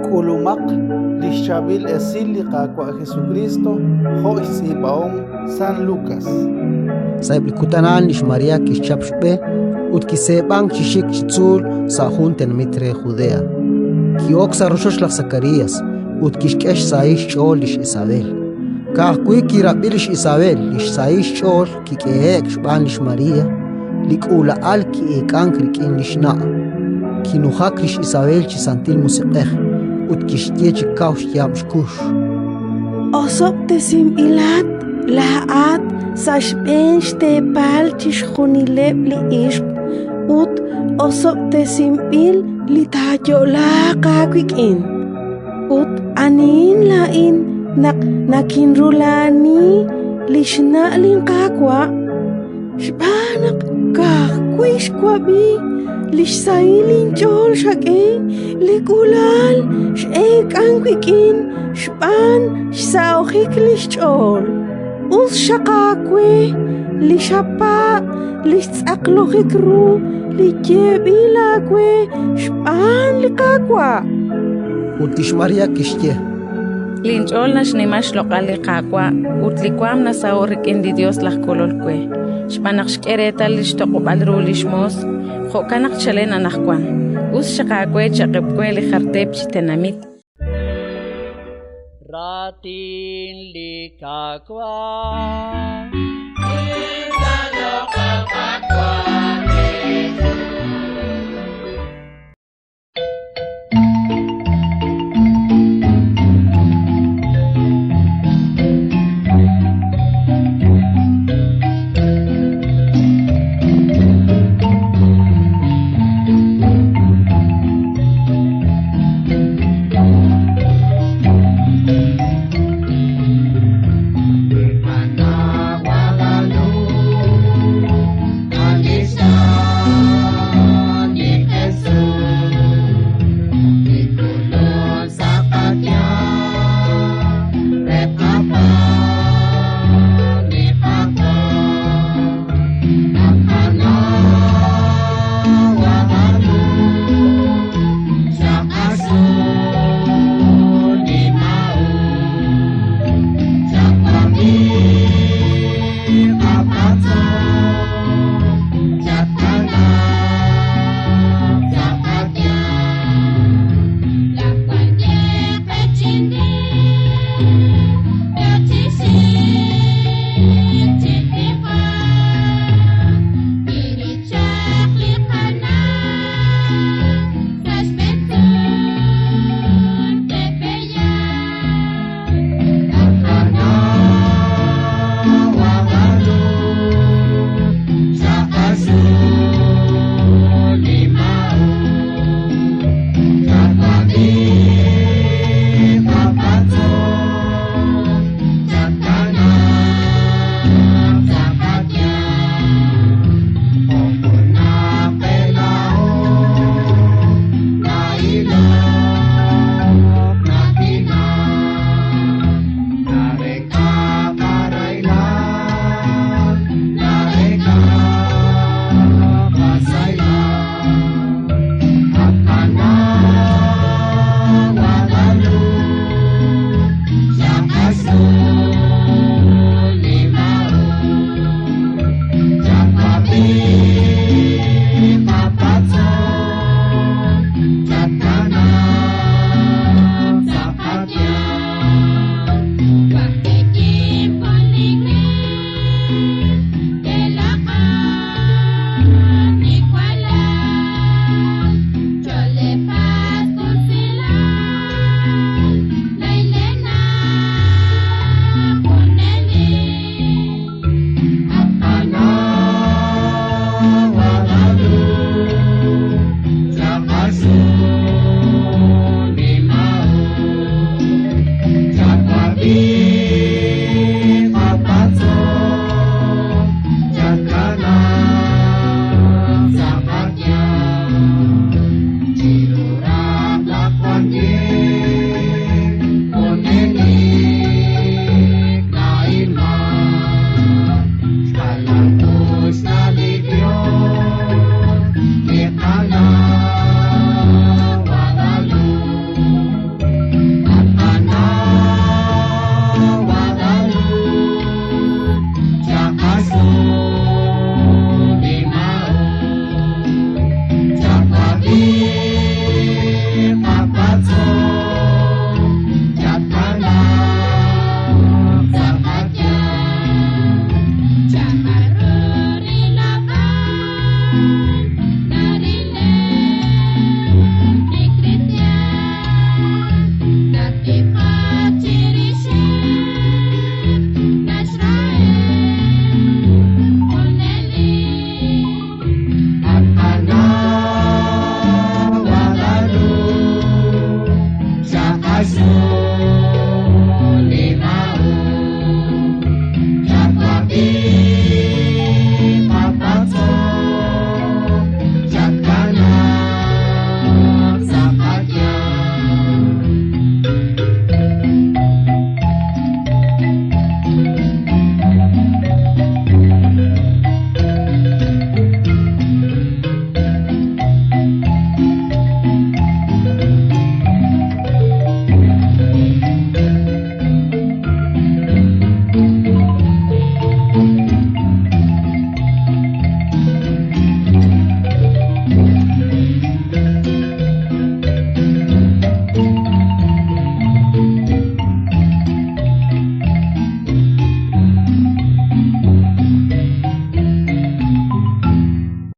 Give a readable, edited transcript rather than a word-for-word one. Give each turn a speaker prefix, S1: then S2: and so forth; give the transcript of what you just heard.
S1: Kulumak lixchabil esiliqa kwa Jesucristo ho isibaom San Lucas.
S2: Saiblikutanan lish María kishchapshbe utkisebang chishik chitzul sahun tenmitre Judea. Kioksa roshosh la Zacarías utkishkesh saish chol lish Isabel. Kahkui kirabil lish Isabel lish saish chol kikeek shban lish María likula al ki ekank rikin lish naa. Kinuhak lish Isabel chisantil musiqeh utkishtie chikaush yamshkush.
S3: Osop tesim ilat laat sashben shtepal chishkhunileb li ishq ut osop tesim il litayola kakwikin ut anin lain nakinrulani lishna lin kakwa shbanak kakwish kwabi lish sailin chol shake likulal shek ankwikin shban shsaohik lish chol us shaqakwe lishapa lishtzaqlohik ru lijebilakwe shban likakwa
S2: Utish María kishtie.
S4: Linchol nashnimash loqali qaqwa utlikwam nasaorik indi Dios lajkololkwe shpanak shkereta lishtoqobalru lishmos xokanak chalena nakwan us shaqakwe chaqepkwe lijartep chitenamit
S5: ratin likakwa
S6: Jesús.